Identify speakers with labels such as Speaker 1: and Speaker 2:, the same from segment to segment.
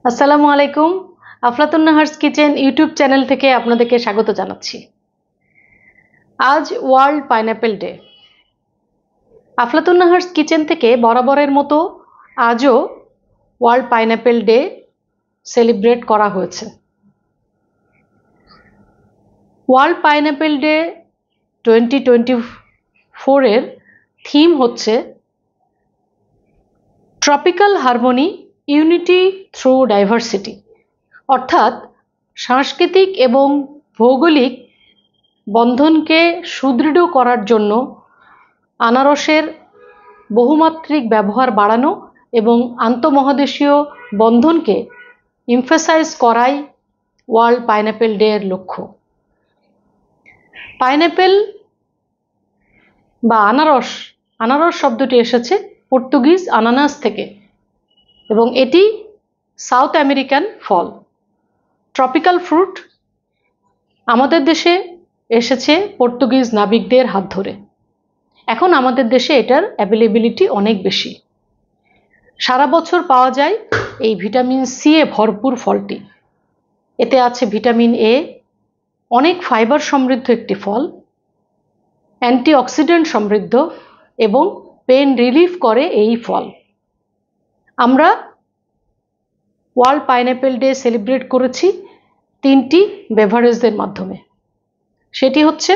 Speaker 1: আসসালামু আলাইকুম। Aflatun Nahar's kitchen YouTube channel থেকে আপনাদেরকে স্বাগত জানাচ্ছি। আজ world pineapple day. Aflatun Nahar's kitchen থেকে বরাবরের মতো আজও ওয়ার্ল্ড পাইনাপেল ডে সেলিব্রেট করা হয়েছে। ওয়ার্ল্ড পাইনাপেল ডে 2024 থিম হচ্ছে tropical harmony, unity through diversity, অর্থাৎ সাংস্কৃতিক এবং ভৌগোলিক বন্ধনকে সুদৃঢ় করার জন্য আনারসের বহুমাত্রিক ব্যবহার বাড়ানো এবং আন্তঃমহাদেশীয় বন্ধনকে এমফাসাইজ করাই ওয়ার্ল্ড পাইনাপেল ডে এর লক্ষ্য। পাইনাপেল বা আনারস শব্দটি এসেছে পর্তুগিজ আনানাস থেকে এবং এটি সাউথ আমেরিকান ফল, ট্রপিক্যাল ফ্রুট। আমাদের দেশে এসেছে পর্তুগিজ নাবিকদের হাত ধরে। এখন আমাদের দেশে এটার অ্যাভেলেবিলিটি অনেক বেশি। সারা বছর পাওয়া যায় এই ভিটামিন সি এ ভরপুর ফলটি। এতে আছে ভিটামিন এ, অনেক ফাইবার সমৃদ্ধ একটি ফল, অ্যান্টিঅক্সিডেন্ট সমৃদ্ধ এবং পেন রিলিফ করে এই ফল। আমরা ওয়ার্ল্ড পাইনাপেল ডে সেলিব্রেট করেছি তিনটি বেভারেজের মাধ্যমে। সেটি হচ্ছে,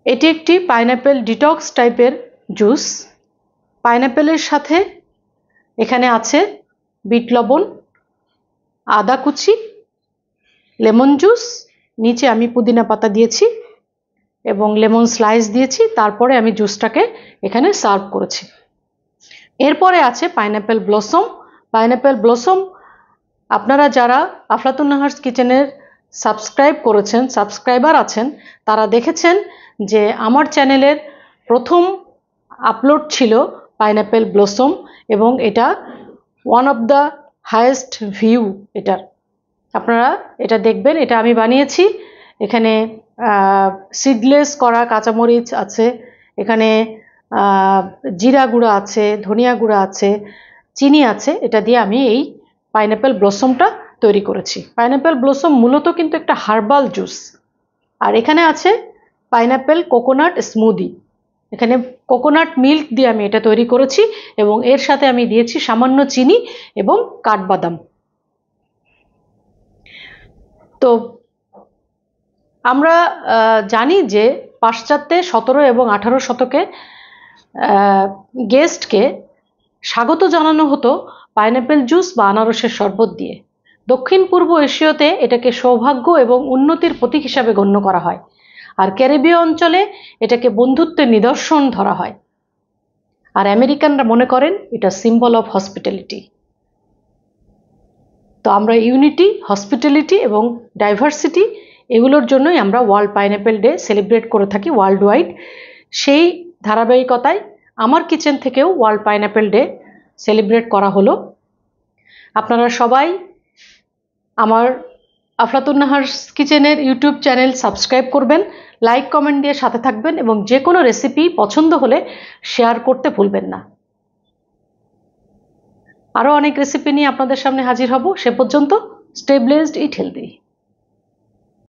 Speaker 1: এটি একটি পাইনাপেল ডিটক্স টাইপের জুস। পাইনাপেলের সাথে এখানে আছে বিট লবণ, আদা কুচি, লেমন জুস, নিচে আমি পুদিনা পাতা দিয়েছি এবং লেমন স্লাইস দিয়েছি। তারপরে আমি জুসটাকে এখানে সার্ভ করেছি। এরপরে আছে পাইনাপেল ব্লসম। পাইনাপেল ব্লসম আপনারা যারা আফলাতুন নাহার্স কিচেনের সাবস্ক্রাইবার আছেন, তারা দেখেছেন যে আমার চ্যানেলের প্রথম আপলোড ছিল পাইনাপেল ব্লসম এবং এটা one of the highest view এটার। আপনারা এটা দেখবেন। এটা আমি বানিয়েছি। এখানে সিডলেস করা কাঁচামরিচ আছে, এখানে জিরা গুঁড়া আছে, ধনিয়া গুঁড়া আছে, চিনি আছে। এটা দিয়ে আমি এই পাইনাপেল ব্লসমটা তৈরি করেছি। পাইনাপেল ব্লসম মূলত কিন্তু একটা হার্বাল জুস। আর এখানে আছে পাইনাপেল কোকোনাট স্মুদি। এখানে কোকোনাট মিল্ক দিয়ে আমি এটা তৈরি করেছি এবং এর সাথে আমি দিয়েছি সামান্য চিনি এবং কাঠবাদাম। তো আমরা জানি যে পাশ্চাত্যে 17 এবং 18 শতকে গেস্টকে স্বাগত জানানো হতো পাইনাপেল জুস বা আনারসের শরবত দিয়ে। দক্ষিণ পূর্ব এশীয়তে এটাকে সৌভাগ্য এবং উন্নতির প্রতীক হিসাবে গণ্য করা হয়, আর ক্যারিবীয় অঞ্চলে এটাকে বন্ধুত্বের নিদর্শন ধরা হয়, আর আমেরিকানরা মনে করেন এটা সিম্বল অফ হসপিটালিটি। তো আমরা ইউনিটি, হসপিটালিটি এবং ডাইভার্সিটি, এগুলোর জন্যই আমরা ওয়ার্ল্ড পাইনাপেল ডে সেলিব্রেট করে থাকি ওয়ার্ল্ড ওয়াইড। সেই ধারাবাহিকতায় আমার কিচেন থেকেও ওয়ার্ল্ড পাইনাপেল ডে সেলিব্রেট করা হলো। আপনারা সবাই আমার আফলাতুন নাহার্স কিচেনের ইউটিউব চ্যানেল সাবস্ক্রাইব করবেন, লাইক কমেন্ট দিয়ে সাথে থাকবেন এবং যে কোনো রেসিপি পছন্দ হলে শেয়ার করতে ভুলবেন না। আরও অনেক রেসিপি নিয়ে আপনাদের সামনে হাজির হব। সে পর্যন্ত স্টে ব্লেসড, ইট হেলদি।